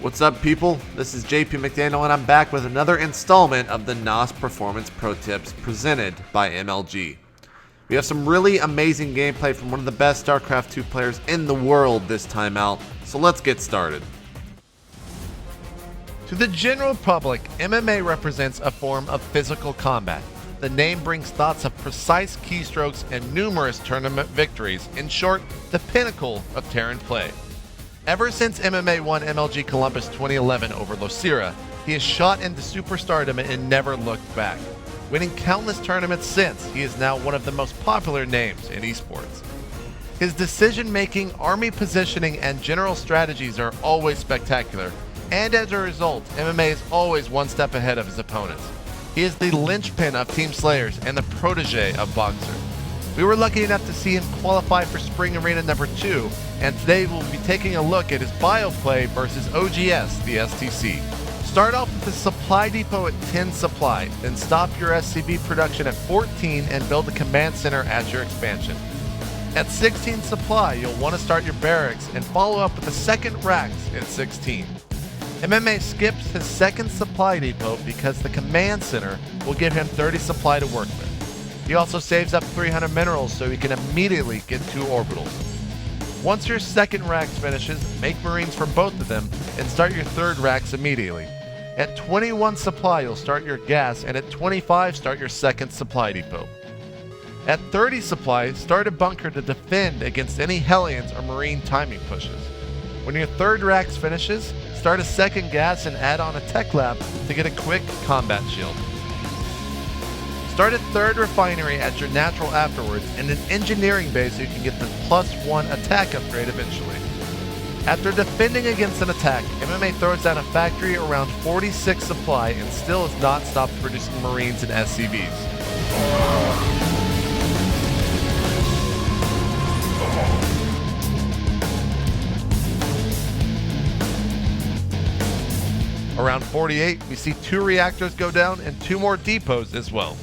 What's up, people? This is JP McDaniel and I'm back with another installment of the NOS Performance Pro Tips presented by MLG. We have some really amazing gameplay from one of the best Starcraft 2 players in the world this time out, so let's get started. To the general public, MMA represents a form of physical combat. The name brings thoughts of precise keystrokes and numerous tournament victories, in short, the pinnacle of Terran play. Ever since MMA won MLG Columbus 2011 over Losira, he has shot into superstardom and never looked back. Winning countless tournaments since, he is now one of the most popular names in esports. His decision-making, army positioning, and general strategies are always spectacular, and as a result, MMA is always one step ahead of his opponents. He is the linchpin of Team Slayers and the protege of Boxer. We were lucky enough to see him qualify for Spring Arena number 2, and today we'll be taking a look at his bio play versus OGS, the STC. Start off with the supply depot at 10 supply, then stop your SCV production at 14 and build a command center at your expansion. At 16 supply, you'll want to start your barracks and follow up with the second racks at 16. MMA skips his second supply depot because the command center will give him 30 supply to work with. He also saves up 300 minerals so he can immediately get 2 orbitals. Once your second racks finishes, make marines for both of them and start your third racks immediately. At 21 supply, you'll start your gas, and at 25, start your second supply depot. At 30 supply, start a bunker to defend against any Hellions or marine timing pushes. When your third racks finishes, start a second gas and add on a tech lab to get a quick combat shield. Start a third refinery at your natural afterwards and an engineering base so you can get the +1 attack upgrade eventually. After defending against an attack, MMA throws down a factory around 46 supply and still has not stopped producing marines and SCVs. Around 48, we see 2 reactors go down and 2 more depots as well.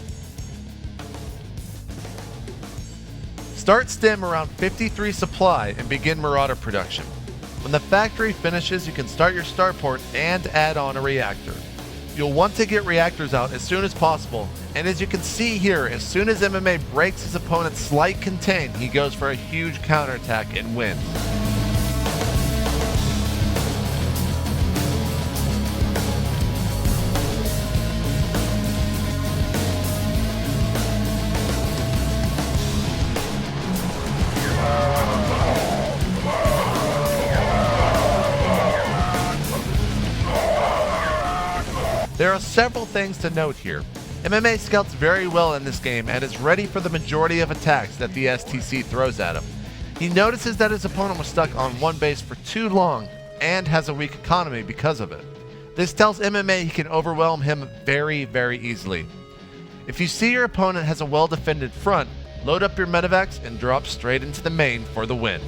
Start stem around 53 supply and begin Marauder production. When the factory finishes, you can start your starport and add on a reactor. You'll want to get reactors out as soon as possible, and as you can see here, as soon as MMA breaks his opponent's slight contain, he goes for a huge counterattack and wins. There are several things to note here. MMA scouts very well in this game and is ready for the majority of attacks that the STC throws at him. He notices that his opponent was stuck on one base for too long and has a weak economy because of it. This tells MMA he can overwhelm him very, very easily. If you see your opponent has a well-defended front, load up your medevacs and drop straight into the main for the win.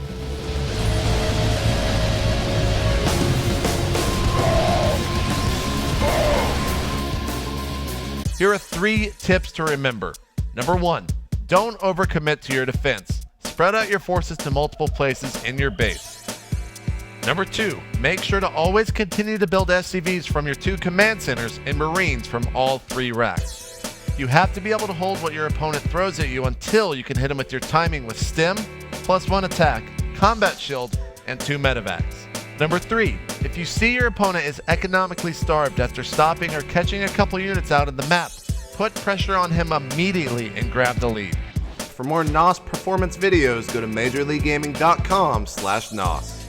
Here are 3 tips to remember. Number 1, don't overcommit to your defense. Spread out your forces to multiple places in your base. Number 2, make sure to always continue to build SCVs from your 2 command centers and marines from all 3 racks. You have to be able to hold what your opponent throws at you until you can hit him with your timing with stem, +1 attack, combat shield, and 2 medevacs. Number 3, if you see your opponent is economically starved after stopping or catching a couple units out of the map, put pressure on him immediately and grab the lead. For more NOS performance videos, go to MajorLeagueGaming.com/NOS.